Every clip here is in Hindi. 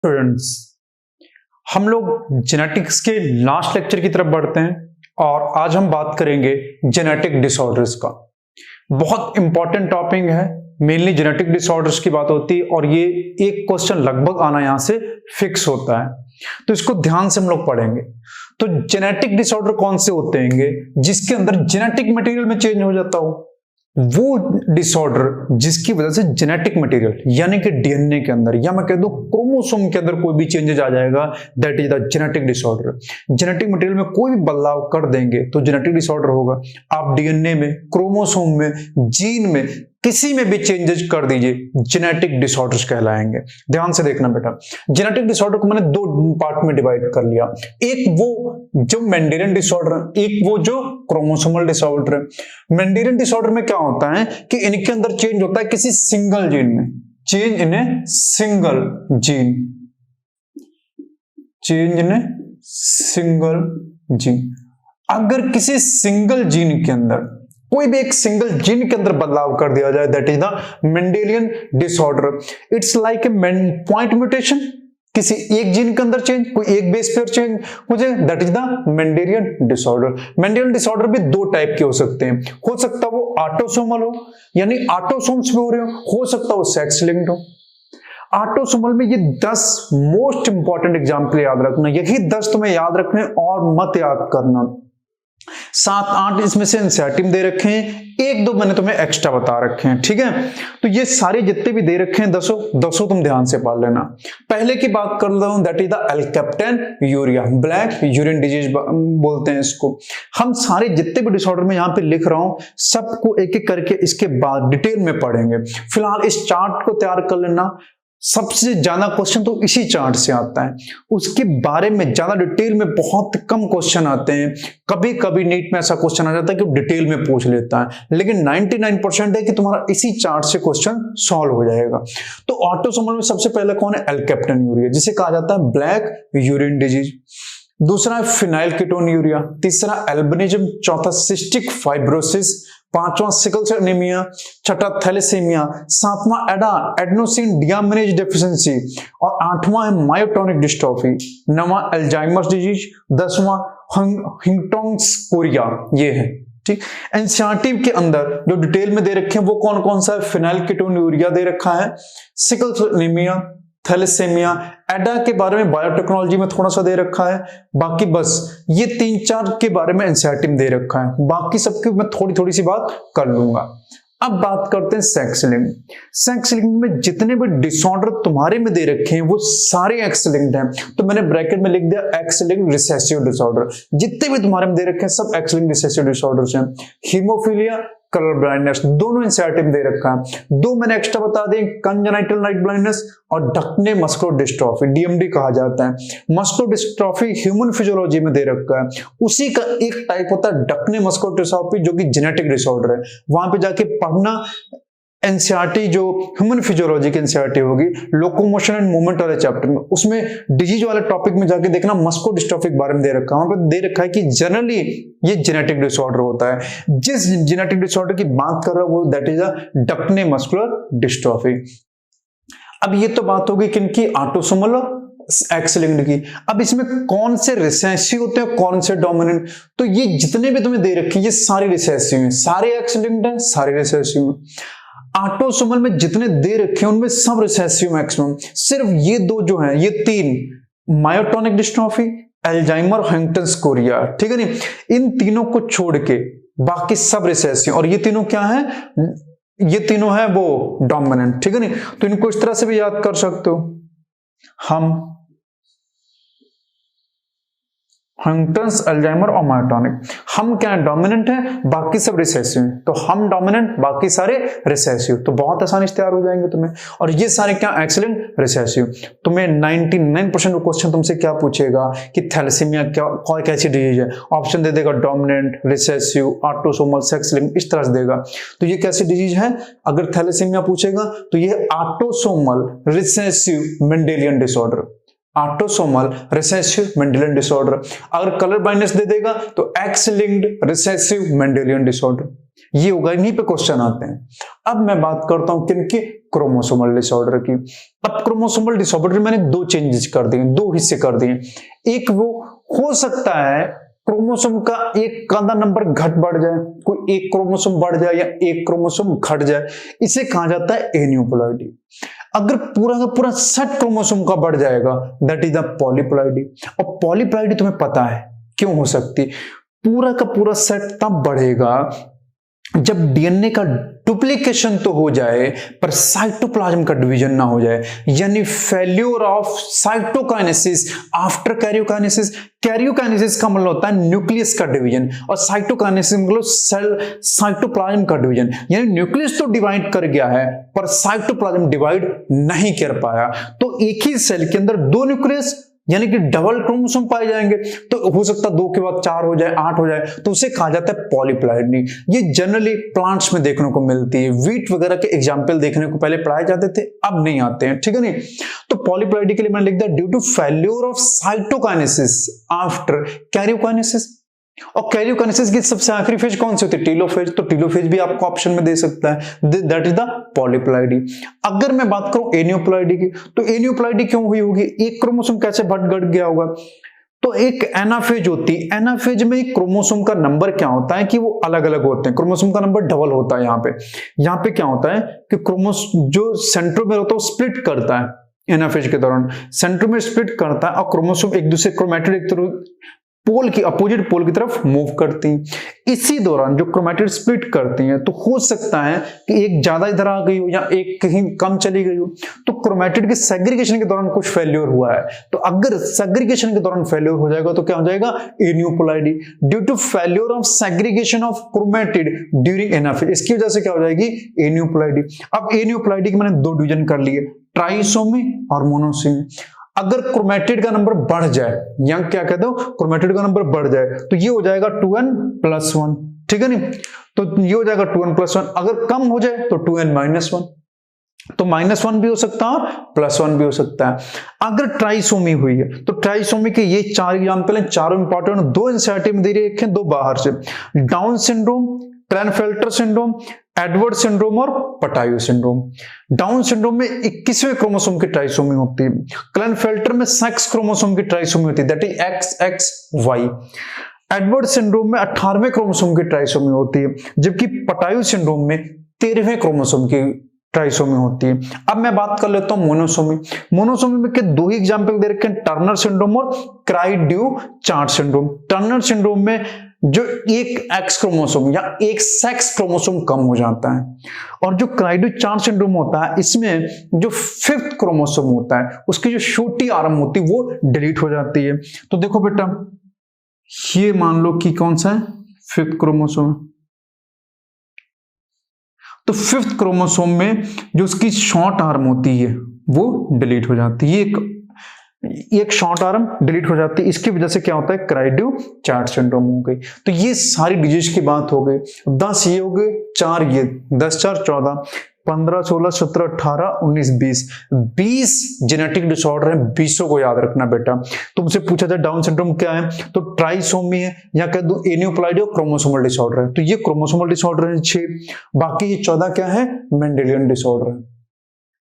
स्टूडेंट्स, हम लोग जेनेटिक्स के लास्ट लेक्चर की तरफ बढ़ते हैं और आज हम बात करेंगे जेनेटिक डिसऑर्डर्स का। बहुत इंपॉर्टेंट टॉपिक है, मेनली जेनेटिक डिसऑर्डर्स की बात होती है और ये एक क्वेश्चन लगभग आना यहां से फिक्स होता है, तो इसको ध्यान से हम लोग पढ़ेंगे। तो जेनेटिक डिसऑर्डर कौन से होते हैं जिसके अंदर जेनेटिक मटेरियल में चेंज हो जाता हो, वो डिसऑर्डर जिसकी वजह से जेनेटिक मटेरियल यानी कि डीएनए के अंदर या मैं कह दूं क्रोमोसोम के अंदर कोई भी चेंजेस आ जाएगा, that is the genetic disorder. Genetic material में कोई भी बदलाव कर देंगे तो जेनेटिक डिसऑर्डर होगा। आप डीएनए में, क्रोमोसोम में, जीन में किसी में भी चेंजेस कर दीजिए, जेनेटिक डिसऑर्डर्स कहलाएंगे। ध्यान से देखना बेटा, जेनेटिक डिसऑर्डर को मैंने दो पार्ट में डिवाइड कर लिया, एक वो जो मेंडेलियन डिसऑर्डर है, एक वो जो क्रोमोसोमल डिसऑर्डर है। मेंडेलियन डिसऑर्डर में क्या होता है कि इनके अंदर चेंज होता है किसी सिंगल जीन में, change in a single gene, change in a single gene. अगर किसी सिंगल जीन के अंदर कोई भी एक सिंगल जीन के अंदर बदलाव कर दिया जाए, that is the Mendelian disorder. It's like a point mutation, किसी एक जीन के अंदर चेंज, कोई एक बेस पेयर चेंज हो जाए, that is the Mendelian disorder. Mendelian disorder भी दो टाइप के हो सकते हैं, हो सकता है वो ऑटोसोमल हो यानी ऑटोसोम्स में हो रहे हो सकता है वो सेक्स लिंक्ड हो। ऑटोसोमल में ये 10 मोस्ट इंपॉर्टेंट एग्जाम्पल याद रखना, यही 10 तुम्हें याद रखने और मत याद करना। 7-8 इसमें से एनसीईआरटी दे रखे हैं, 1-2 मैंने तुम्हें एक्स्ट्रा बता रखे हैं, ठीक है। तो ये सारे जितने भी दे रखे हैं 10 तुम ध्यान से पढ़ लेना। पहले की बात कर रहा हूं, that is the alkaptonuria, black urine disease बोलते हैं इसको। हम सारे जितने भी डिसऑर्डर में यहां पे लिख रहा हूं सबको एक एक करके इसके बाद डिटेल में पढ़ेंगे। फिलहाल इस चार्ट को तैयार कर लेना, सबसे ज्यादा क्वेश्चन तो इसी चार्ट से आता है, उसके बारे में ज्यादा डिटेल में बहुत कम क्वेश्चन आते हैं। कभी कभी नीट में ऐसा क्वेश्चन आ जाता है कि डिटेल में पूछ लेता है, लेकिन 99% है कि तुम्हारा इसी चार्ट से क्वेश्चन सॉल्व हो जाएगा। तो ऑटोसोमल में सबसे पहले कौन है? अल्केप्टेन्यूरिया, जिसे कहा जाता है ब्लैक यूरिन डिजीज। दूसरा है फिनाइलकीटोन्यूरिया, तीसरा एल्बिनिज्म, चौथा सिस्टिक फाइब्रोसिस, पांचवा सिकल सेल एनीमिया, छठा थैलेसीमिया, सातवां एडेनोसिन डियामिनेज डेफिशिएंसी और आठवां है मायोटोनिक डिस्ट्रोफी, नौवां अल्जाइमर्स डिजीज, 10वां हिंगटोंग्स कोरिया। ये है ठीक। एनसीईआरटी के अंदर जो डिटेल में दे रखे हैं वो कौन कौन सा है? फिनाइलकीटोन्यूरिया दे रखा है, सिकल सेल एनीमिया, थैलेसीमिया, एडा के बारे में बायोटेक्नोलॉजी में थोड़ा सा दे रखा है, बाकी बस ये 3-4 के बारे में एनसीईआरटी में दे रखा है, बाकी सबकी मैं थोड़ी सी बात कर लूंगा। अब बात करते हैं सेक्स लिंक्ड। सेक्स लिंक्ड में जितने भी डिसऑर्डर तुम्हारे में दे रखे हैं वो सारे एक्स लिंक्ड हैं, तो मैंने ब्रैकेट में लिख दिया एक्स लिंक्ड रिसेसिव डिसऑर्डर। जितने भी तुम्हारे में दे रखे हैं सब एक्स लिंक्ड रिसेसिव डिसऑर्डर्स हैं। हीमोफीलिया, कलर ब्लाइंडनेस, दोनों एनसीईआरटी में दे रखा है। 2 मैंने एक्स्ट्रा बता दिए, कंजेनाइटल नाइट ब्लाइंडनेस और डक्ने मस्कुलर डिस्ट्रॉफी, डीएमडी कहा जाता है। मस्कुलर डिस्ट्रॉफी ह्यूमन फिजियोलॉजी में दे रखा है, उसी का एक टाइप होता है डक्ने मस्कुलर डिस्ट्रॉफी जो कि जेनेटिक डिसऑर्डर है। वहां पे जाके पढ़ना एनसीईआरटी जो ह्यूमन फिजियोलॉजी की एनसीईआरटी होगी, लोकोमोशन एंड मूवमेंट वाले चैप्टर में, उसमें डिजीज वाले टॉपिक में जाके देखना मस्कुलर डिस्ट्रॉफी के बारे में दे रखा है। वहां पर दे रखा है कि जनरली ये जेनेटिक डिसऑर्डर होता है। जिस जेनेटिक डिसऑर्डर की बात कर रहा है वो that is a Duchenne muscular dystrophy. अब ये तो बात होगी किनकी? ऑटोसोमल एक्स लिंक्ड की। अब इसमें कौन से रिसेसिव होते हैं, कौन से डोमिनेंट? तो ये जितने भी तुम्हें दे रखे ये सारे रिसेसिव हैं, सारे एक्स लिंक्ड हैं, सारे रिसेसिव हैं। ऑटोसोमल में जितने दे रखे हैं उनमें सब रिसेसिव मैक्सिमम, सिर्फ ये 2 जो हैं, ये 3 myotonic dystrophy, Alzheimer, Huntington Korea, ठीक है नहीं, इन तीनों को छोड़ के बाकी सब रिसेसिव। और ये तीनों क्या है? ये तीनों है वो डोमिनेंट, ठीक है नहीं। तो इनको इस तरह से भी याद कर सकते हो, हम हंटिंग्टन, अल्जाइमर और मायोटोनिक। हम क्या है? डोमिनेंट है, बाकी सब रिसेसिव हैं, तो हम डोमिनेंट, बाकी सारे रिसेसिव। तो बहुत आसानी से तैयार हो जाएंगे तुम्हें। और ये सारे क्या? Excellent recessive. तुम्हें 99% क्वेश्चन तुमसे क्या पूछेगा कि थैलेसीमिया क्या कैसी डिजीज है? ऑप्शन दे देगा dominant, recessive, autosomal, sex linked, इस तरह से देगा। तो ये कैसी डिजीज है? अगर थैलेसीमिया पूछेगा तो ये autosomal recessive Mendelian disorder, autosomal recessive Mendelian disorder. अगर कलर ब्लाइंडनेस दे देगा तो x linked recessive Mendelian disorder. ये होगा, इन्हीं पे क्वेश्चन आते हैं। अब मैं बात करता हूं किनके? क्रोमोसोमल डिसऑर्डर की। अब क्रोमोसोमल डिसऑर्डर मैंने दो चेंजेस कर दिए, दो हिस्से कर दिए। एक वो हो सकता है क्रोमोसोम का एक आधा नंबर घट बढ़ जाए, कोई एक क्रोमोसोम बढ़ जाए या एक क्रोमोसोम घट जाए, इसे कहा जाता है एन्यूप्लॉइडी। अगर पूरा का पूरा सेट क्रोमोसोम का बढ़ जाएगा दैट इज द पॉलीप्लॉइडी। और पॉलीप्लॉइडी तुम्हें पता है क्यों हो सकती, पूरा का पूरा सेट तब बढ़ेगा जब डीएनए का डुप्लीकेशन तो हो जाए पर साइटोप्लाज्म का डिवीजन ना हो जाए, यानी failure of cytokinesis after karyokinesis. Karyokinesis का मतलब होता है न्यूक्लियस का डिवीजन और साइटोकाइनेसिस मतलब सेल साइटोप्लाज्म का डिवीजन, यानी न्यूक्लियस तो डिवाइड कर गया है पर साइटोप्लाज्म डिवाइड नहीं कर पाया। तो एक ही सेल के अंदर दो न्यूक्लियस यानी कि डबल क्रोमोसोम पाए जाएंगे, तो हो सकता है 2 के बाद 4 हो जाए, 8 हो जाए, तो उसे कहा जाता है पॉलीप्लॉइडी। ये जनरली प्लांट्स में देखने को मिलती है। वीट वगैरह के एग्जाम्पल देखने को पहले पढ़ाए जाते थे, अब नहीं आते हैं, ठीक है नहीं। तो पॉलीप्लॉइडी के लिए मैंने लिख दिया due to failure of cytokinesis after karyokinesis. और कैरियोकाइनेसिस की सबसे आखिरी फेज कौन सी होती है, टेलोफेज। तो टेलोफेज भी आपको ऑप्शन में दे सकता है, दैट इज द पॉलीप्लॉइडी। अगर मैं बात करूं एनियोप्लॉइडी की, तो एनियोप्लॉइडी क्यों हुई होगी, एक क्रोमोसोम कैसे घट गया होगा। तो एक एनाफेज होती है, एनाफेज में एक क्रोमोसोम का नंबर क्या होता है कि वो अलग अलग होते हैं, क्रोमोसोम का नंबर डबल होता है। यहाँ पे क्या होता है कि क्रोमोसोम जो सेंट्रोमेर होता है वो स्प्लिट करता है एनाफेज के दौरान, सेंट्रोमेर स्प्लिट करता है और क्रोमोसोम एक दूसरे क्रोमैटिड एक तरफ पोल की अपोजिट पोल की तरफ मूव करती हैं। इसी दौरान जो क्रोमैटिड स्प्लिट करती हैं तो हो सकता है कि एक ज्यादा इधर आ गई हो या एक कहीं कम चली गई हो, तो क्रोमैटिड के सेग्रीगेशन के दौरान कुछ फेल्योर हुआ है। तो अगर सेग्रीगेशन के दौरान फेल्योर हो जाएगा तो क्या हो जाएगा, aneuploidy. Due to failure of segregation of chromatid during anaphase, इसकी वजह से क्या हो जाएगी, एन्यूप्लॉइडी। अब एन्यूप्लॉइडी के मैंने दो डिवीजन कर लिए, ट्राइसोमी और मोनोसोमी। अगर क्रोमैटिड का नंबर बढ़ जाए या क्या कहते हो क्रोमैटिड का नंबर बढ़ जाए तो ये हो जाएगा 2n+1, ठीक है नहीं। तो ये हो जाएगा 2n+1। अगर कम हो जाए तो 2n-1, तो -1 भी हो सकता है +1 भी हो सकता है। अगर ट्राइसोमी हुई है तो ट्राइसोमी के ये 4 एग्जांपल हैं, चारों इंपॉर्टेंट, 2 एनसीईआरटी में दे रखे, 2 बाहर से। Down syndrome, Klinefelter syndrome, Edward syndrome और पटायो सिंड्रोम। डाउन सिंड्रोम में 21वें क्रोमोसोम की ट्राइसोमी होती है, क्लेनफेल्टर में सेक्स क्रोमोसोम की ट्राइसोमी होती है, that is XXY। Edward syndrome में 18वें क्रोमोसोम की ट्राइसोमी होती है, जबकि पटायो सिंड्रोम में 13वें क्रोमोसोम की ट्राइसोमी होती है। अब मैं बात कर लेता हूं मोनोसोमी। मोनोसोमी में के 2 ही एग्जांपल दे रखे हैं, टर्नर सिंड्रोम और क्राइड्यू-चार्ट सिंड्रोम। टर्नर सिंड्रोम में जो एक एक्स क्रोमोसोम या एक सेक्स क्रोमोसोम कम हो जाता है, और जो क्राइड्यू-चार्ट सिंड्रोम होता है इसमें जो 5th क्रोमोसोम होता है उसकी जो छोटी आर्म होती है वो डिलीट हो जाती है। तो देखो बेटा, ये मान लो कि कौन सा है, 5th क्रोमोसोम। तो 5th क्रोमोसोम में जो उसकी शॉर्ट आर्म होती है वो डिलीट हो जाती है, एक शॉर्ट आर्म डिलीट हो जाती है। इसकी वजह से क्या होता है, क्राइड्यू-चार्ट सिंड्रोम हो गई। तो ये सारी डिजीज की बात हो गई। 10 ये हो गए, 4 ये, 10 4 14, 15 16 17 18 19 20 जेनेटिक डिसऑर्डर है। 20 को याद रखना बेटा। तुमसे पूछा जाए डाउन सिंड्रोम क्या है, तो ट्राइसोमी है या कह दो एनियोप्लॉइडी और क्रोमोसोमल डिसऑर्डर है। तो ये क्रोमोसोमल डिसऑर्डर है 6, बाकी ये 14 क्या है, मेंडेलियन डिसऑर्डर है।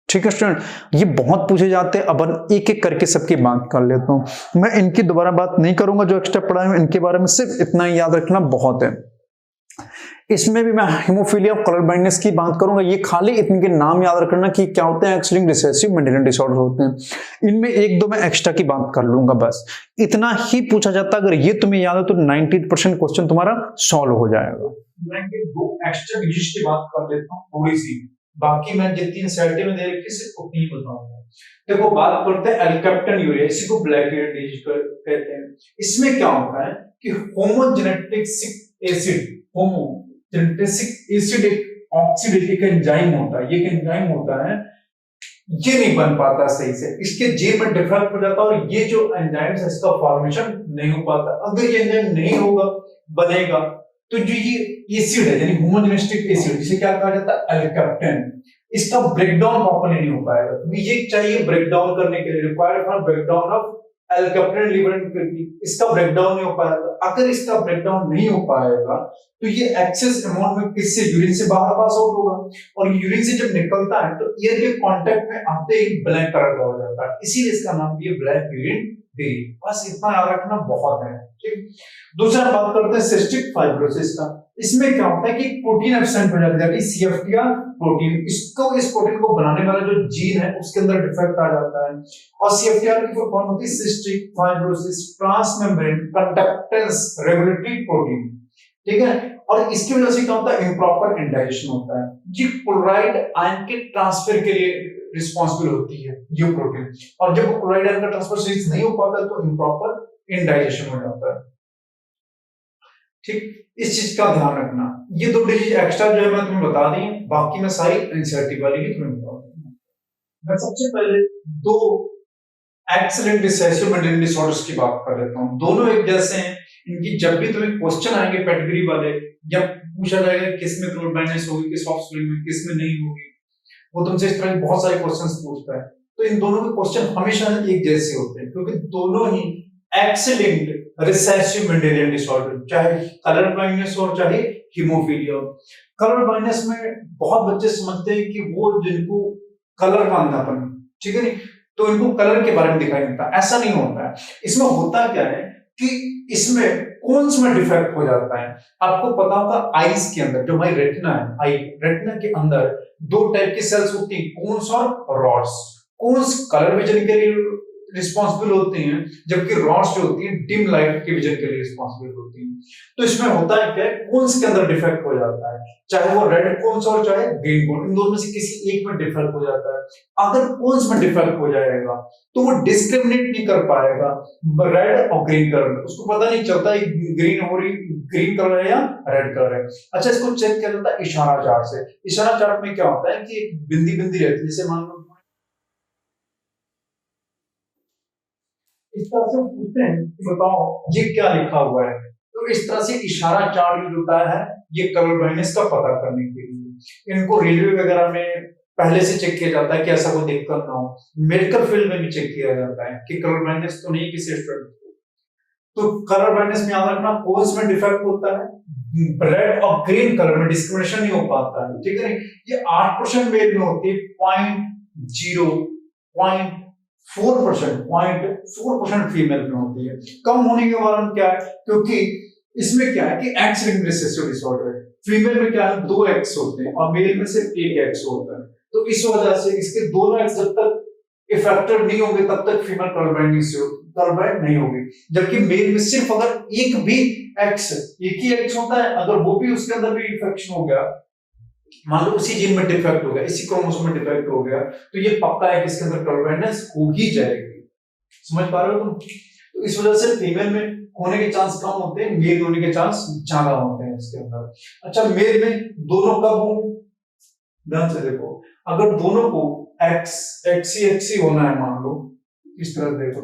ठीक है स्टूडेंट, ये बहुत पूछे जाते हैं। अब एक एक करके सबकी बात कर लेता हूं। मैं इनकी दोबारा बात नहीं करूंगा, जो एक्स्ट्रा पढ़ाए हैं इनके बारे में सिर्फ इतना ही याद रखना बहुत है। इसमें भी मैं हीमोफीलिया और कलर ब्लाइंडनेस की बात करूंगा। ये खाली इनके नाम याद रखना कि क्या होते हैं, एक्स-लिंक्ड रिसेसिव मेंडेलियन डिसऑर्डर होते हैं। इनमें 1-2 मैं एक्स्ट्रा की बात कर लूंगा, बस इतना ही पूछा जाता है। अगर ये तुम्हें याद है तो 90% क्वेश्चन तुम्हारा सॉल्व हो जाएगा। मैं 2 एक्स्ट्रा डिजीज की बात कर लेता हूं थोड़ी सी, बाकी मैं जितनी एनसीईआरटी में दे रखी सिर्फ उतनी बताऊंगा। देखो बात करते हैं एल्केप्टन-यूरिया, इसी को ब्लैक हेडेड डिजीज कहते हैं। इसमें क्या होता है कि होमोजेनेटिक एसिड, होमोजेनेटिक एसिड एक ऑक्सीडेटिव एंजाइम होता है। ये एंजाइम होता है, ये नहीं बन पाता सही से, इसके जीन में डिफेक्ट हो जाता है और ये जो एंजाइम है इसका फॉर्मेशन नहीं हो पाता। अगर ये एंजाइम नहीं होगा, बनेगा, तो जो ये एसिड है यानी होमोजेनेटिक एसिड, जिसे क्या कहा जाता है, एल्केप्टन, इसका ब्रेकडाउन प्रॉपर्ली नहीं हो पाएगा। तो ये चाहिए ब्रेकडाउन करने के लिए, required for breakdown of L capital liver and kidney, इसका ब्रेकडाउन नहीं हो पाएगा। अगर इसका ब्रेकडाउन नहीं हो पाएगा तो ये एक्सेस अमाउंट में किससे, यूरिन से बाहर पास आउट होगा, और यूरिन से जब निकलता है तो ईयर के कांटेक्ट में आते ही ब्लैक कलर का हो जाता है, इसीलिए इसका नाम भी है ब्लैक यूरिन डेयरी। बस इतना याद रखना बहुत है। ठीक, दूसरा बात करते हैं सिस्टिक फाइब्रोसिस का। इसमें क्या होता है कि प्रोटीन एब्सेंट हो जाता है, सीएफटीआर प्रोटीन, इस प्रोटीन को बनाने वाला जो जीन है उसके अंदर डिफेक्ट आ जाता है, और सीएफटीआर की फुल फॉर्म होती है cystic fibrosis transmembrane conductance regulatory protein. ठीक है, और इसकी वजह से क्या होता है, इम्प्रॉपर इंडाइजेशन होता है। ये क्लोराइड आयन के ट्रांसफर के लिए रिस्पांसिबल होती है ये प्रोटीन, और जब क्लोराइड आयन का ट्रांसफर सही नहीं हो पाता तो इम्प्रॉपर इंडाइजेशन हो जाता है। ठीक, इस चीज का ध्यान रखना। ये दो डिजीज एक्स्ट्रा जो है मैं तुम्हें बता दी, बाकी मैं सारी एनसीईआरटी वाली भी तुम्हें बता दूंगा। मैं सबसे पहले दो एक्सीलेंट रिसेसिव मेंटल डिसऑर्डर्स की बात कर लेता हूं। दोनों एक जैसे हैं, इनकी जब भी तुम्हें क्वेश्चन आएंगे कैटेगरी वाले, जब पूछा जाएगा किस में क्लोराइड बाइंडनेस होगी, किस ऑफस्प्रिंग में, किस में नहीं होगी, वो तुमसे इस तरह के बहुत सारे क्वेश्चंस पूछता है। तो इन दोनों के क्वेश्चन हमेशा एक जैसे होते हैं, क्योंकि दोनों ही एक्सीलेंट रिसेसिव मेंडेलियन डिसऑर्डर, चाहे कलर ब्लाइंडनेस हो चाहे हीमोफीलिया। कलर ब्लाइंडनेस में बहुत बच्चे समझते हैं कि वो जिनको कलर का अंधापन, ठीक है नहीं, तो इनको कलर के बारे में दिखाई देता, ऐसा नहीं होता है। इसमें होता क्या है कि इसमें कोन्स में डिफेक्ट हो जाता है। आपको पता होगा आईज के अंदर जो हमारी रेटिना है, आई रेटिना के अंदर दो टाइप की सेल्स होती हैं, कोन्स और रॉड्स। कोन्स कलर विजन के लिए रिस्पॉन्सिबल होती हैं, जबकि रॉड्स जो होती हैं डिम लाइट के विजन के लिए रिस्पॉन्सिबल होती हैं। तो इसमें होता है क्या, कोन्स के अंदर डिफेक्ट हो जाता है, चाहे वो रेड कोन्स और चाहे ग्रीन कोन, इन दोनों में से किसी एक में डिफेक्ट हो जाता है। अगर कोन्स में डिफेक्ट हो जाएगा तो वो डिस्क्रिमिनेट नहीं कर पाएगा रेड और ग्रीन कलर में, उसको पता नहीं चलता ग्रीन हो रही, ग्रीन कलर है या रेड कलर है। अच्छा, इसको चेक किया जाता है इशारा चार्ट से। इशारा चार्ट में क्या होता है कि एक बिंदी बिंदी रहती है, जैसे मान लो इस तरह से पूछते हैं कि बताओ ये क्या लिखा हुआ है, तो इस तरह से इशारा चार्ट यूज होता है ये कलर ब्लाइंडनेस का पता करने के लिए। इनको रेलवे वगैरह में पहले से चेक किया जाता है कि ऐसा कोई दिक्कत ना हो, मेडिकल फील्ड में भी चेक किया जाता है कि कलर ब्लाइंडनेस तो नहीं किसी स्टूडेंट को। तो कलर ब्लाइंडनेस में याद रखना, कोन्स में डिफेक्ट होता है, रेड और ग्रीन कलर में डिस्क्रिमिनेशन नहीं हो पाता है, ठीक है नहीं। ये 8% मेल में होती है, 0.4% फीमेल में होती है। कम होने के कारण क्या है, क्योंकि इसमें क्या है कि एक्स लिंक्ड रिसेसिव डिसऑर्डर है, फीमेल में क्या है 2 एक्स होते हैं और मेल में सिर्फ 1 एक्स होता है। तो इस वजह से इसके दोनों एक्स जब तक इफेक्टिव नहीं होंगे तब तक फीमेल कलर ब्लाइंड नहीं होगी, जबकि मेल में सिर्फ अगर एक भी एक्स, एक ही एक्स होता है, अगर वो भी उसके अंदर भी इन्फेक्शन हो गया, मान लो उसी जीन में डिफेक्ट हो गया, इसी क्रोमोसोम में डिफेक्ट हो गया, तो ये पक्का है कि इसके अंदर कलर ब्लाइंडनेस हो ही जाएगी। समझ पा रहे हो तुम? तो इस वजह से फीमेल में होने के चांस कम होते हैं, मेल होने के चांस ज्यादा होते हैं इसके अंदर। अच्छा, मेल में दोनों कब होंगे, ध्यान से देखो, अगर दोनों को एक्स ही होना है, मान लो इस तरह देखो,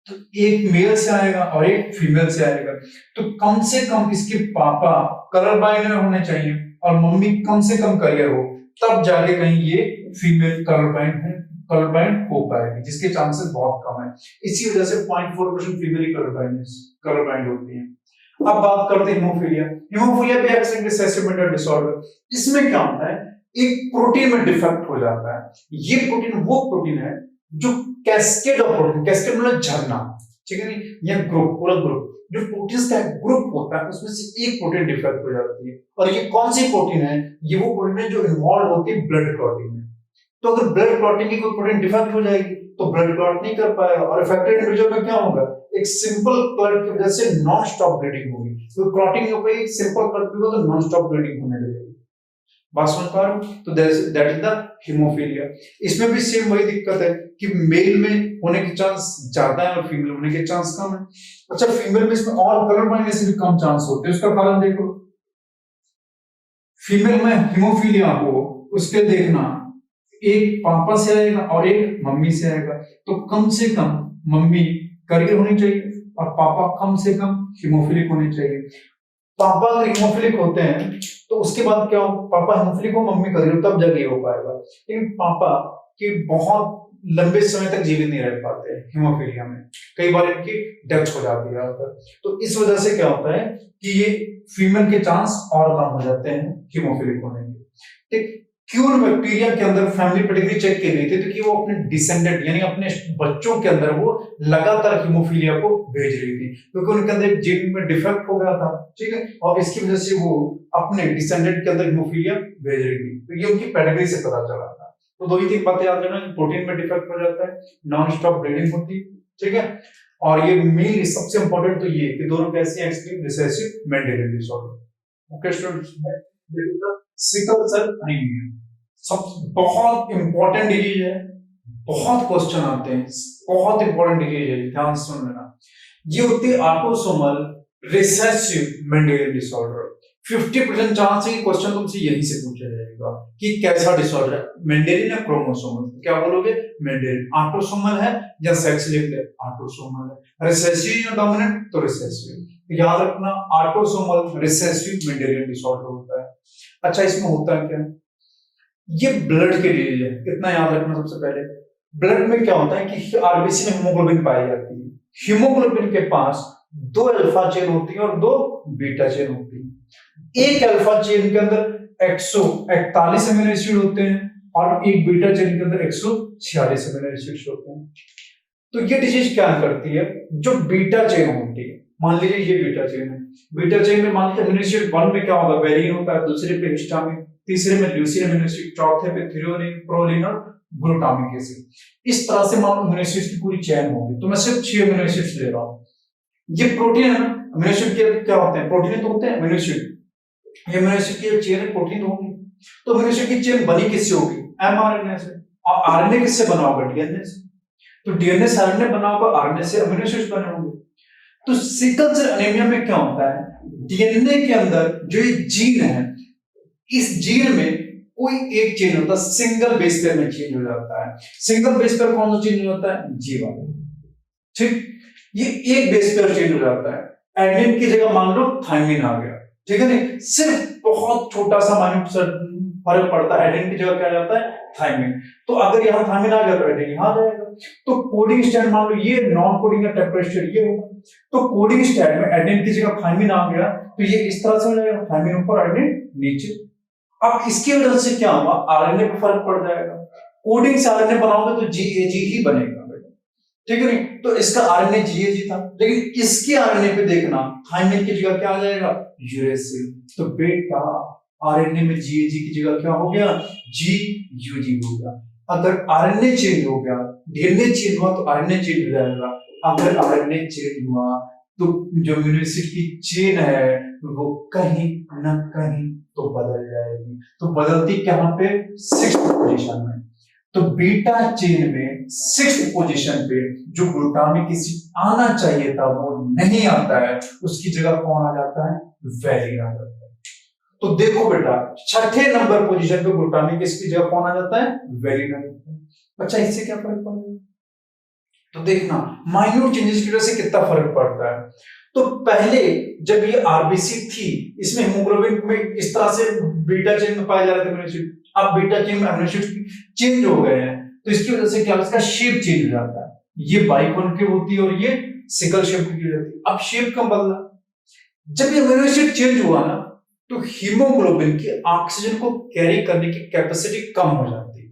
तो एक मेल से आएगा और एक फीमेल से आएगा, तो कम से कम इसके पापा कलर ब्लाइंड होने चाहिए और मम्मी कम से कम करियर हो, तब जाके कहीं ये फीमेल कलर ब्लाइंड हो पाएगी, जिसके चांसेस बहुत कम है। इसी वजह से 0.4% फीमेल ही कलर ब्लाइंड होती है। अब बात करते हैं हीमोफीलिया। हीमोफीलिया भी x linked recessive mental disorder. इसमें क्या होता है, एक प्रोटीन में डिफेक्ट हो जाता है। ये प्रोटीन वो प्रोटीन है जो कैस्केड ऑफ प्रोटीन, कैस्केड मतलब झरना, ठीक है नहीं, या ग्रुप, पूरा ग्रुप, जो प्रोटीन्स का ग्रुप होता है उसमें से एक प्रोटीन डिफेक्ट हो जाती है। और ये कौन सी प्रोटीन है, ये वो प्रोटीन है जो इन्वॉल्व होती है ब्लड क्लॉटिंग में। तो अगर ब्लड क्लॉटिंग की कोई प्रोटीन डिफेक्ट हो जाएगी तो ब्लड क्लॉट नहीं कर पाएगा, और अफेक्टेड इंडिविजुअल में क्या होगा, एक सिंपल क्लॉट की वजह से नॉन स्टॉप ब्लीडिंग होगी। तो क्लॉटिंग हो गई, सिंपल क्लॉट भी हो तो नॉन स्टॉप ब्लीडिंग होने लगेगी। बात समझ पा रहे हो? तो दैट इज द हीमोफीलिया। इसमें भी सेम वही दिक्कत है कि मेल में होने के चांस ज्यादा है और फीमेल होने के चांस कम है। अच्छा, फीमेल में इसमें और कलर ब्लाइंडनेस से भी कम चांस होते हैं। उसका कारण देखो, फीमेल में हीमोफीलिया हो उसके देखना, एक पापा से आएगा और एक मम्मी से आएगा, तो कम से कम मम्मी करियर होनी चाहिए और पापा कम से कम हीमोफिलिक होने चाहिए। पापा अगर हीमोफिलिक होते हैं तो उसके बाद क्या हो, पापा हीमोफिलिक हो, मम्मी करियर, तब जाके हो पाएगा। लेकिन पापा की बहुत लंबे समय तक जीवित नहीं रह पाते हैं हीमोफीलिया में, कई बार इनकी डेथ हो जाती है। तो इस वजह से क्या होता है कि ये फीमेल के चांस और कम हो जाते हैं हीमोफीलिक होने के। ठीक, क्यूर बैक्टीरिया के अंदर फैमिली पेडिग्री चेक की गई थी, तो कि वो अपने डिसेंडेंट यानी अपने बच्चों के अंदर वो लगातार हीमोफीलिया को भेज रही थी, क्योंकि उनके अंदर एक जीन में डिफेक्ट हो गया था। ठीक है, और इसकी वजह से वो अपने डिसेंडेंट के अंदर हीमोफीलिया भेज रही थी, तो ये उनकी पेडिग्री से पता चला था। तो दो ही तीन बातें याद रखना, प्रोटीन में डिफेक्ट हो जाता है, नॉन स्टॉप ब्लीडिंग होती है। ठीक है, और ये मेनली सबसे इंपॉर्टेंट तो ये कि दोनों कैसे extreme recessive Mendelian disorder. Okay students, sickle cell anaemia सब बहुत इंपॉर्टेंट डिजीज है, बहुत क्वेश्चन आते हैं, बहुत इंपॉर्टेंट डिजीज है, ध्यान से सुन लेना। ये होती है autosomal recessive Mendelian disorder. 50% chance है कि क्वेश्चन तुमसे यही से पूछा जाएगा कि कैसा डिसऑर्डर है, मेंडेलियन या क्रोमोसोमल। क्या बोलोगे? मेंडेलियन। ऑटोसोमल है या सेक्स लिंक्ड है? ऑटोसोमल है। रिसेसिव या डोमिनेंट? तो रिसेसिव। याद रखना, ऑटोसोमल रिसेसिव मेंडेलियन डिसऑर्डर होता है। अच्छा, इसमें होता है क्या? ये ब्लड के लिए है, इतना याद रखना। सबसे पहले ब्लड में क्या होता है कि आरबीसी में हीमोग्लोबिन पाई जाती है। हीमोग्लोबिन के पास 2 अल्फा चेन होती है और 2 बीटा चेन होती है। एक अल्फा चेन के अंदर 141 अमीनो एसिड होते हैं और एक बीटा चेन के अंदर 146 अमीनो एसिड होते हैं। तो ये डिजीज क्या करती है? जो बीटा चेन होती है, मान लीजिए ये बीटा चेन है, बीटा चेन में मान लीजिए अमीनो एसिड 1 में क्या होगा? वेलिन होता है, दूसरे पे हिस्टामिन, तीसरे में ल्यूसीन अमीनो एसिड, चौथे पे थ्रेओनिन, प्रोलिन और ग्लूटामिक एसिड। इस तरह से मान लो अमीनो एसिड की पूरी चेन होगी। तो मैं सिर्फ 6 अमीनो एसिड्स ले रहा हूं। ये प्रोटीन है ना, अमीनो एसिड के क्या होते हैं? प्रोटीन तो होते हैं अमीनो एसिड। ये अमीनो एसिड की चेन है, प्रोटीन होगी। तो अमीनो एसिड की चेन बनी किससे होगी? एमआरएनए से। और आरएनए किससे बना होगा? डीएनए से। तो डीएनए से आरएनए बना होगा, आरएनए से अमीनो एसिड्स बने होंगे। तो सिकल सेल एनीमिया में क्या होता है? डीएनए के अंदर जो ये जीन है, इस जीन में कोई एक चेंज होता है, सिंगल बेस पेयर में चेंज हो जाता है। सिंगल बेस पेयर कौन सा चेंज होता है? जी वाला। ठीक, ये एक बेस पेयर चेंज हो जाता है। एडेनिन की जगह मान लो थायमिन आ गया। ठीक है, नहीं सिर्फ बहुत छोटा सा माइन्यूट फर्क पड़ता है। एडेनिन की जगह क्या आ जाता है? थायमिन। तो अगर यहाँ थायमिन आ गया तो एडेनिन यहाँ आ जाएगा। तो कोडिंग स्टैंड मान लो ये नॉन कोडिंग या टेम्परेचर ये होगा। तो कोडिंग स्टैंड में एडेनिन की जगह थायमिन आ गया, तो ये इस तरह से हो जाएगा, थायमिन ऊपर एडेनिन नीचे। अब इसकी वजह से क्या होगा? आरएनए पे फर्क पड़ जाएगा। कोडिंग से आरएनए बनाओगे तो जीएजी ही बनेगा। ठीक है, नहीं तो इसका आरएनए जीएजी था, लेकिन इसके आरएनए पे देखना थायमिन की जगह क्या आ जाएगा? यूरेसिल। तो बेटा आरएनए में जीएजी की जगह क्या हो गया? जीयूजी हो गया। अगर आरएनए चेंज हो गया, डीएनए चेंज हुआ तो आरएनए चेंज हो जाएगा। अगर आरएनए चेंज हुआ तो जो अमीनो एसिड की चेन है वो कहीं न कहीं तो बदल जाएगी। तो बदलती कहां पे? 6th पोजीशन में। तो बीटा चेन में 6th पोजीशन पे जो ग्लूटामिक एसिड आना चाहिए था वो नहीं आता है, उसकी जगह कौन आ जाता है? वेलिन आ जाता है। तो देखो बेटा, 6ठे नंबर पोजीशन पे ग्लूटामिक एसिड की जगह कौन आ जाता है? वेलिन आ जाता है। अच्छा, इससे क्या फर्क पड़ेगा? तो देखना माइन्यूट चेंजेस की वजह से कितना फर्क पड़ता है। तो पहले जब ये आरबीसी थी, इसमें हीमोग्लोबिन में इस तरह से बीटा चेन में पाए जा रहे थे अमीनो एसिड। अब बीटा चेन में अमीनो एसिड चेंज हो गए हैं, तो इसकी वजह से क्या इसका शेप चेंज हो जाता है। ये बाइकॉन्केव होती है और ये सिकल शेप की हो जाती है। अब शेप कम बदला। जब ये अमीनो एसिड चेंज हुआ ना, तो हीमोग्लोबिन की ऑक्सीजन को कैरी करने की कैपेसिटी कम हो जाती है।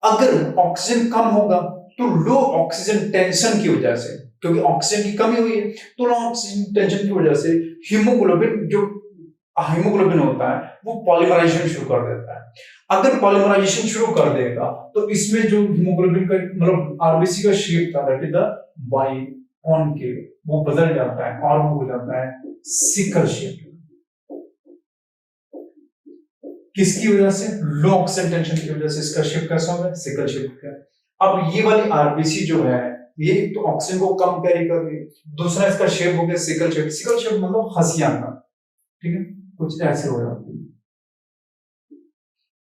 अगर ऑक्सीजन कम होगा तो लो ऑक्सीजन टेंशन की वजह से, क्योंकि ऑक्सीजन की कमी हुई है, तो लो ऑक्सीजन टेंशन की वजह से हीमोग्लोबिन होता है वो पॉलीमराइजेशन शुरू कर देता है। अगर पॉलीमराइजेशन शुरू कर देगा तो इसमें जो हीमोग्लोबिन का मतलब आरबीसी का शेप था, दैट इज द बाइकॉन्केव, वो बदल जाता है और वो हो जाता है सिकल शेप। किसकी वजह से? लो ऑक्सीजन टेंशन की वजह से इसका शेप कैसा होगा? सिकल शेप का। अब ये वाली आरबीसी जो है ये तो ऑक्सीजन को कम कैरी कर रही है, दूसरा इसका शेप हो गया सिकल शेप। सिकल शेप मतलब हसिया का, ठीक है, कुछ ऐसे हो जाती है,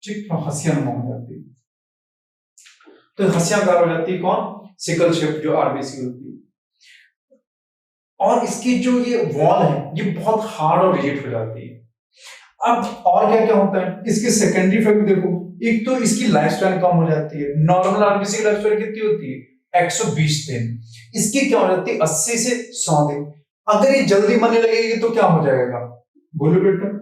ठीक, तो हसिया हो जाती है। तो हसियाकार हो जाती है कौन? सिकल शेप जो आरबीसी होती है। और इसकी जो ये वॉल है ये बहुत हार्ड और रिजिड हो जाती है। अब और क्या क्या होता है? इसके सेकेंडरी इफेक्ट देखो, एक तो इसकी लाइफ स्पैन कम हो जाती है। नॉर्मल आरबीसी की लाइफ स्पैन कितनी होती है 120 दिन, इसकी क्या हो जाती है 80 से 100 दिन। अगर ये जल्दी मरने लगेगी तो क्या हो जाएगा, बोलो बेटा,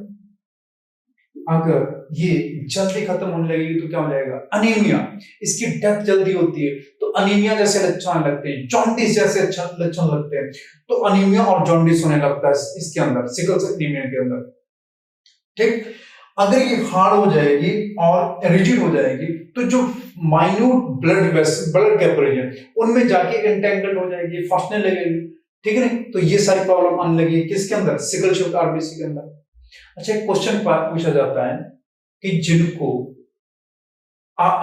अगर ये जल्दी खत्म होने लगेगी तो क्या हो जाएगा, अनीमिया, इसकी डेथ जल्दी होती है तो अनीमिया जैसे लक्षण लगते हैं, जॉन्डिस जैसे लक्षण लगते हैं, तो अनीमिया और जॉन्डिस होने लगता है इसके अंदर, सिकल सेल एनीमिया के अंदर। ठीक, अगर ये हार्ड हो जाएगी और रिजिड हो जाएगी तो जो माइन्यूट ब्लड कैपिलरी उनमें जाके एंटेंगल्ड हो जाएगी, फंसने लगेगी। ठीक है, तो ये सारी प्रॉब्लम आने लगी किसके अंदर, सिकल सेल आरबीसी के अंदर। अच्छा, एक क्वेश्चन पूछा जाता है कि जिनको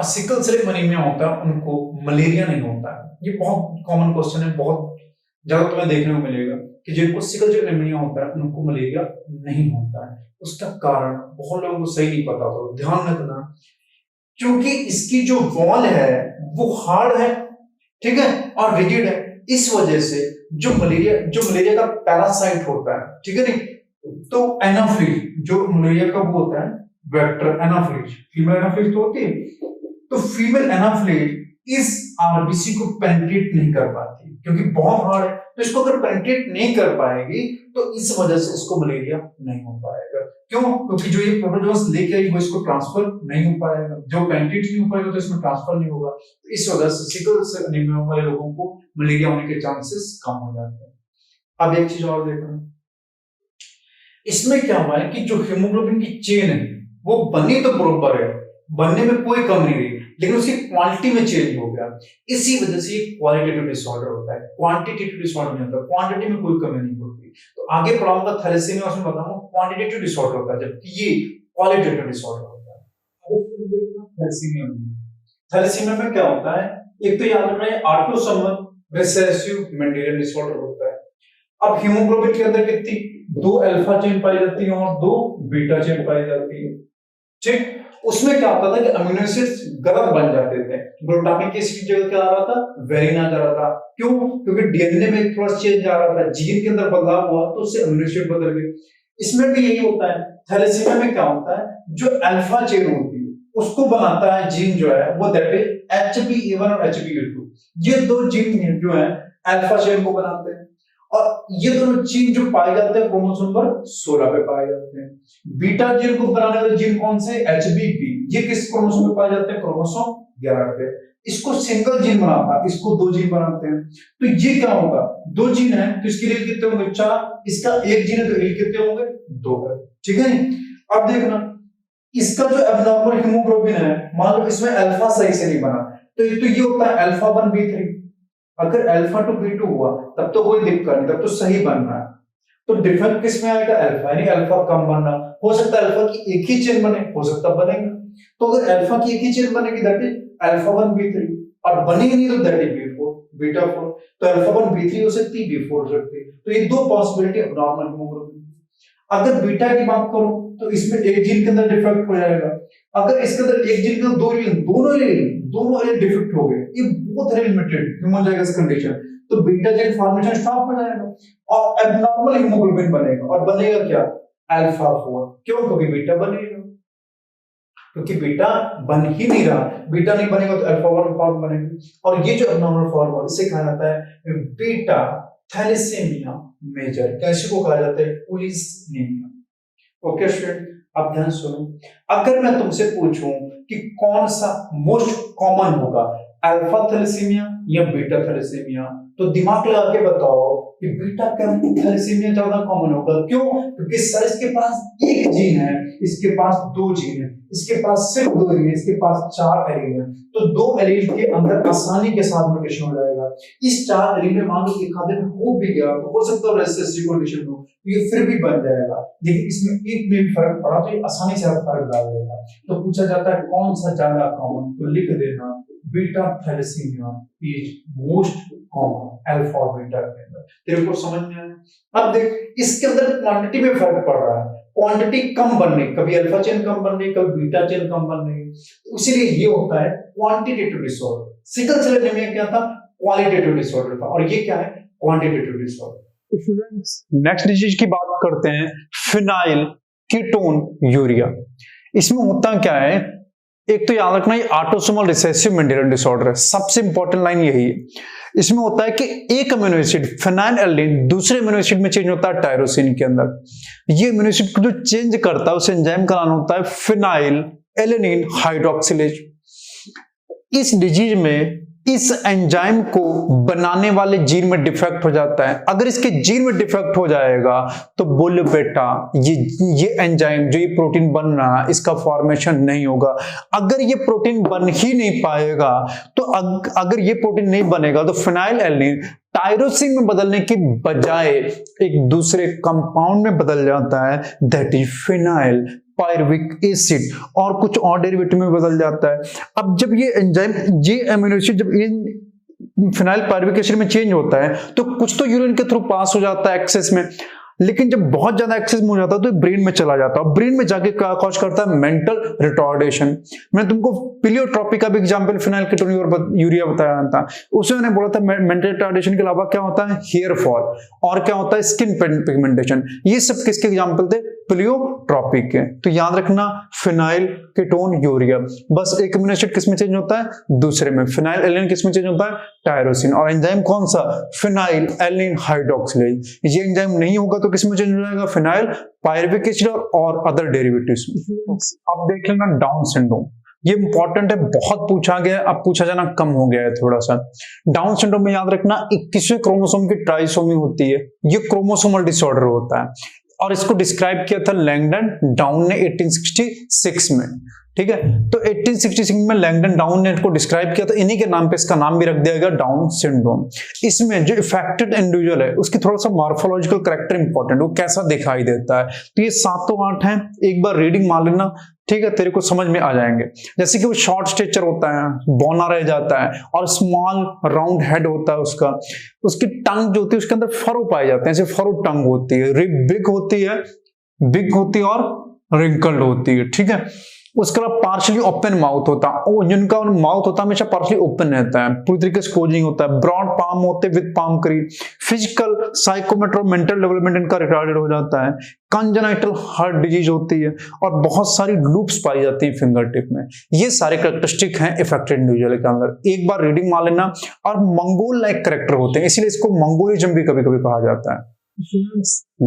सिकल सेल एनीमिया होता है उनको मलेरिया नहीं होता है। ये बहुत कॉमन क्वेश्चन है, बहुत ज्यादा तुम्हें देखने को मिलेगा कि जिनको सिकल सेल एनीमिया होता है उनको मलेरिया नहीं होता है। उसका कारण बहुत लोगों को सही नहीं पता, तो ध्यान रखना, क्योंकि इसकी जो वॉल है वो हार्ड है, ठीक है, और रिजिड है। इस वजह से जो मलेरिया का पैरासाइट होता है, ठीक है नहीं, तो एनाफिलिज, जो मलेरिया का वो होता है वेक्टर एनाफिलिज, फीमेल एनाफिलिज तो होती है, तो फीमेल एनाफिलिज इस आरबीसी को पेनिट्रेट नहीं कर पाती क्योंकि बहुत हार्ड है। तो इसको अगर पेनिट्रेट नहीं कर पाएगी तो इस वजह से इसको मलेरिया नहीं हो पाएगा। क्यों? क्योंकि जो ये प्रोटोजोन्स लेके आई वो इसको ट्रांसफर नहीं हो पाएगा, जो पेनिट्रेट नहीं हो पाएगा तो इसमें ट्रांसफर नहीं होगा। तो इस वजह से सिकल सेल एनीमिया वाले लोगों को मलेरिया होने के चांसेस कम हो जाते हैं। अब एक चीज और देखना, इसमें क्या हुआ है कि जो हीमोग्लोबिन की चेन है वो बनी तो बरोबर है, बनने में कोई कम नहीं रही, लेकिन उसकी क्वांटिटी में चेंज हो गया। इसी वजह से ये क्वालिटेटिव डिसऑर्डर होता है, क्वांटिटेटिव डिसऑर्डर नहीं होता, क्वांटिटी में कोई कमी नहीं होती। तो आगे पढ़ाऊंगा थैलेसीमिया, उसमें बताऊंगा क्वांटिटेटिव डिसऑर्डर होता है जबकि ये क्वालिटेटिव डिसऑर्डर होता है। अब देखना थैलेसीमिया में क्या होता है, एक तो याद रखना है ऑटोसोमल रिसेसिव मेंडेलियन डिसऑर्डर होता है। अब हीमोग्लोबिन के अंदर कितनी, 2 अल्फा चेन पाई जाती है और 2 बीटा चेन पाई जाती है। ठीक, उसमें क्या होता था कि अमीनो एसिड्स गलत बन जाते थे, ग्लूटामिक एसिड की जगह क्या आ रहा था, वेरिन आ जा रहा था। क्यों? क्योंकि डीएनए में थोड़ा चेंज आ रहा था, जीन के अंदर बदलाव हुआ तो उससे अमीनो एसिड बदल गए। इसमें भी यही होता है। थैलेसीमिया में क्या होता है, जो अल्फा चेन होती है उसको बनाता है जीन जो है वो, दैट इज HBA1 और HBA2, ये दो जीन जो है अल्फा चेन को बनाते हैं। और ये दोनों जीन जो पाए जाते हैं क्रोमोसोम नंबर 16 पे पाए जाते हैं। बीटा जीन को बनाने वाले जीन कौन से, HBP, ये किस क्रोमोसोम पे पाए जाते हैं, क्रोमोसोम 11 पे। इसको सिंगल जीन बनाता है, इसको 2 जीन बनाते हैं। तो ये क्या होगा, 2 जीन है तो इसके लिए कितने होंगे, 4, इसका 1 जीन है तो ये कितने होंगे, 2 है। ठीक है, अब देखना, इसका जो एबनॉर्मल हीमोग्लोबिन है, मान लो इसमें अल्फा सही से नहीं बना, तो ये होता है अल्फा 1 B3। अगर अल्फा टू B2 हुआ तब तो कोई दिक्कत नहीं, तब तो सही बन रहा है। तो डिफेक्ट किस में आएगा, अल्फा, यानी अल्फा कम बनना। हो सकता है अल्फा की एक ही चेन बने, हो सकता है बनेगा। तो अगर अल्फा की एक ही चेन बनेगी दैट इज अल्फा 1 B3, और बनेगी नहीं तो दैट इज B4 बीटा 4। तो अल्फा 1 B3 हो सकती है, B4 हो सकती है। तो ये दो पॉसिबिलिटी एबनॉर्मल हीमोग्लोबिन। अगर बीटा की बात करो तो इसमें एक जीन के अंदर डिफेक्ट हो जाएगा। अगर इसके अंदर एक जीन के अंदर 2 जीन, दोनों एलील डिफेक्ट हो गए, ये बहुत है लिमिटेड होमोजाइगस कंडीशन, तो बीटा जीन फॉर्मेशन स्टॉप हो जाएगा और एबनॉर्मल हीमोग्लोबिन बनेगा। और बनेगा क्या, अल्फा 4। क्यों? क्योंकि बीटा बनेगा, क्योंकि बीटा बन ही नहीं रहा, बीटा नहीं बनेगा तो अल्फा 1 फॉर्म बनेगी। और ये जो एबनॉर्मल फॉर्म है इसे कहा जाता है बीटा थैलेसीमिया मेजर। कैसे को कहा जाता है, पुलिसनीमिया। ओके स्टूडेंट, अब ध्यान सुनो, अगर मैं तुमसे पूछूं कि कौन सा मोस्ट कॉमन होगा, अल्फा थैलेसीमिया या बीटा थैलेसीमिया, तो दिमाग लगा के बताओ कि बीटा थैलेसीमिया ज्यादा कॉमन होगा। क्यों? क्योंकि सर इसके पास एक जीन है, इसके पास 2 जीन है, इसके पास सिर्फ 2 जीन है, इसके पास 4 एलील है। तो 2 एलील के अंदर आसानी के साथ म्यूटेशन हो जाएगा। इस 4 एलील में मान लो एक आधे में हो भी गया तो हो सकता है रेसेसिव कंडीशन हो, तो ये फिर भी बन जाएगा। लेकिन इसमें एक में भी फर्क पड़ा तो ये आसानी से फर्क डाल देगा। तो पूछा जाता है कौन सा ज्यादा कॉमन, तो लिख देना beta thalassemia is most common, alpha और बीटा के अंदर। तेरे को समझ में आया? अब देख, इसके अंदर क्वांटिटी में फर्क पड़ रहा है, क्वांटिटी कम बन रही, कभी अल्फा चेन कम बन रही, कभी बीटा चेन कम बन रही, तो इसीलिए ये होता है quantitative disorder. Sickle cell anaemia क्या था, क्वालिटेटिव डिसऑर्डर था, और ये क्या है, quantitative disorder. Students, next disease की बात करते हैं, फिनाइल कीटोन यूरिया। इसमें होता क्या है, एक तो याद रखना ये ऑटोसोमल रिसेसिव मेंडेलियन डिसऑर्डर है, सबसे इंपॉर्टेंट लाइन यही है। इसमें होता है कि एक अमीनो एसिड फेनाइलएलनिन दूसरे अमीनो एसिड में चेंज होता है टायरोसिन के अंदर। ये अमीनो एसिड को जो चेंज करता है उस एंजाइम का नाम होता है फेनाइलएलनिन हाइड्रोक्सिलेज। इस डिजीज में इस एंजाइम को बनाने वाले जीन में डिफेक्ट हो जाता है। अगर इसके जीन में डिफेक्ट हो जाएगा तो बोलो बेटा ये एंजाइम जो ये प्रोटीन बन रहा है इसका फॉर्मेशन नहीं होगा। अगर ये प्रोटीन बन ही नहीं पाएगा तो अगर ये प्रोटीन नहीं बनेगा तो फेनाइलएलनिन टायरोसिन में बदलने की बजाय एक दूसरे कंपाउंड में बदल जाता है, that is phenyl pyruvic acid, और कुछ और डेरिवेटिव में बदल जाता है। अब जब ये एंजाइम ये अमीनो एसिड जब इन फिनाइल पायरुविक एसिड में चेंज होता है तो कुछ तो यूरिन के थ्रू पास हो जाता है एक्सेस में, लेकिन जब बहुत ज्यादा एक्सेस में हो जाता है तो ब्रेन में चला जाता है। ब्रेन में जाके क्या कॉज करता है? Mental retardation. मैंने तुमको पिलियोट्रॉपी का भी एग्जांपल फिनाइल कीटोन यूरिया बताया था, उसमें मैंने बोला था मेंटल रिटार्डेशन के अलावा क्या होता है? हेयर फॉल, और क्या होता है? Skin pigmentation. ये सब किसके एग्जांपल थे? पिलियोट्रॉपी के। तो याद रखना फिनाइल कीटोन यूरिया, बस एक अमीनो एसिड किसमें चेंज होता है? दूसरे में। फिनाइलएलनिन किसमें चेंज होता है? टायरोसिन। और एंजाइम कौन सा? फेनाइलएलनिन हाइड्रोक्सिलेज। ये एंजाइम नहीं होगा तो किसमें चेंज हो जाएगा? फिनाइल पायरुविक एसिड और अदर डेरिवेटिव्स। अब देख लेना डाउन सिंड्रोम, ये इंपॉर्टेंट है, बहुत पूछा गया है, अब पूछा जाना कम हो गया है थोड़ा सा। डाउन सिंड्रोम में याद रखना 21वें क्रोमोसोम की ट्राइसोमी होती है, ये क्रोमोसोमल डिसऑर्डर होता है, और इसको डिस्क्राइब किया था लैंगडन डाउन ने 1866 में। ठीक है, तो 1866 में लैंगडन डाउन ने इसको डिस्क्राइब किया, तो इन्हीं के नाम पे इसका नाम भी रख दिया गया डाउन सिंड्रोम। इसमें जो इफेक्टेड इंडिविजुअल है उसकी थोड़ा सा मॉर्फोलॉजिकल कैरेक्टर इंपॉर्टेंट, वो कैसा दिखाई देता है। तो ये 7-8 है, एक बार रीडिंग मान लेना, ठीक है, तेरे को समझ में आ जाएंगे। जैसे कि वो शॉर्ट स्टेचर होता है, बौना रह जाता है, और स्मॉल राउंड हेड होता है उसका, उसकी टंग जो होती है उसके अंदर फरो पाए जाते हैं, जैसे फरो टंग होती है, रिब बिग होती है और रिंकल्ड होती है। ठीक है, उसके बाद पार्शियली ओपन माउथ होता है, जिनका माउथ होता है हमेशा पार्शियली ओपन रहता है, पूरी तरीके से क्लोजिंग होता है। ब्रॉड पाम होते हैं विद पाम करी। फिजिकल साइकोमेट्रो मेंटल डेवलपमेंट इनका रिटार्डेड हो जाता है। कंजेनाइटल हार्ट डिजीज होती है, और बहुत सारी लूप्स पाई जाती है फिंगर टिप में। ये सारे कैरेक्टरिस्टिक हैं इफेक्टेड इंडिविजुअल के अंदर, एक बार रीडिंग मान लेना। और मंगोल लाइक कैरेक्टर होते हैं, इसीलिए इसको मंगोलिज्म भी कभी कभी कहा जाता है।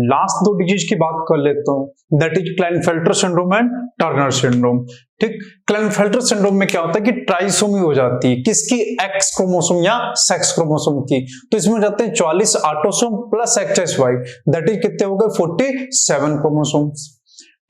लास्ट 2 डिजीज की बात कर लेता हूं, that is Klinefelter syndrome and Turner syndrome. ठीक, क्लाइनफेल्टर सिंड्रोम में क्या होता है कि ट्राइसोमी हो जाती है, किसकी? एक्स क्रोमोसोम या सेक्स क्रोमोसोम की। तो इसमें हो जाते हैं 44 autosome plus XSY, that is कितने हो गए? 47 क्रोमोसोम्स।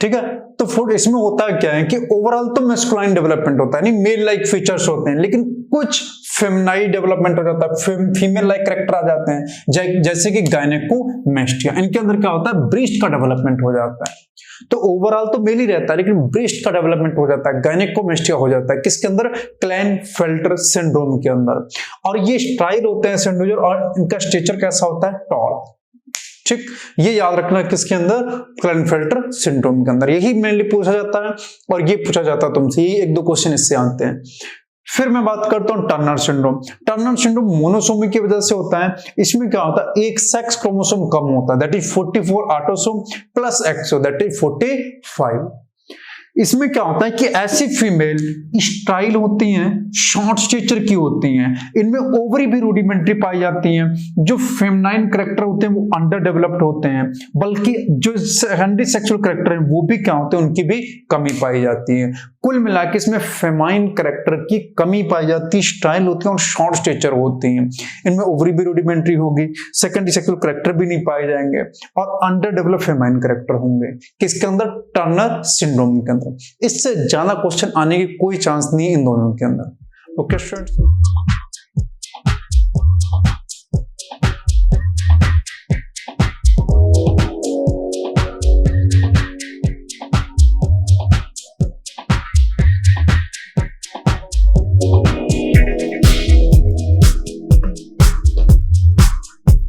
ठीक है, तो इसमें होता है क्या है कि ओवरऑल तो मैस्कुलाइन डेवलपमेंट होता है, नहीं मेल लाइक फीचर्स होते हैं, लेकिन कुछ फेमिनाइल डेवलपमेंट हो जाता है, फीमेल लाइक कैरेक्टर आ जाते हैं, जैसे कि गायनेकोमेस्टिया। इनके अंदर क्या होता है? ब्रेस्ट का डेवलपमेंट हो जाता है। तो ओवरऑल तो मेल ही रहता है, लेकिन ब्रेस्ट का डेवलपमेंट हो जाता है, गायनेकोमेस्टिया हो जाता है। किसके अंदर? क्लाइनफेल्टर सिंड्रोम के अंदर। और ये स्ट्राइल होते हैं सिंड्रोम, और इनका स्टेचर कैसा होता है? टॉल। ठीक, ये याद रखना किसके अंदर? क्लाइनफेल्टर सिंड्रोम के अंदर। यही मेनली पूछा जाता है, और ये पूछा जाता है तुमसे, यही 1-2 क्वेश्चन इससे आते हैं। फिर मैं बात करता हूं Turner syndrome. Turner syndrome monosomy की वजह से होता है। इसमें क्या होता है? एक सेक्स क्रोमोसोम कम होता है, that is 44 autosome plus XO, that is 45। इसमें क्या होता है कि ऐसी फीमेल स्टाइल होती हैं, शॉर्ट स्टेचर की होती हैं, इनमें ओवरी भी रूडिमेंट्री पाई जाती हैं, जो फेमिनाइन कैरेक्टर होते हैं वो अंडर डेवलप्ड होते हैं, बल्कि जो सेकेंडरी सेक्सुअल कैरेक्टर हैं वो भी क्या होते हैं? उनकी भी कमी पाई जाती है। कुल मिलाकर इसमें फेमाइन कैरेक्टर की कमी पाई जाती है, स्टाइल होती है और शॉर्ट स्टेचर होती हैं। इनमें ओवरी भी रूडिमेंट्री होगी, सेकेंडरी सेक्सुअल कैरेक्टर भी नहीं पाए जाएंगे, और अंडर डेवलप फेमाइन कैरेक्टर होंगे। किसके अंदर? टर्नर सिंड्रोम के अंदर। इससे ज्यादा क्वेश्चन आने की कोई चांस नहीं इन दोनों के अंदर। Okay students.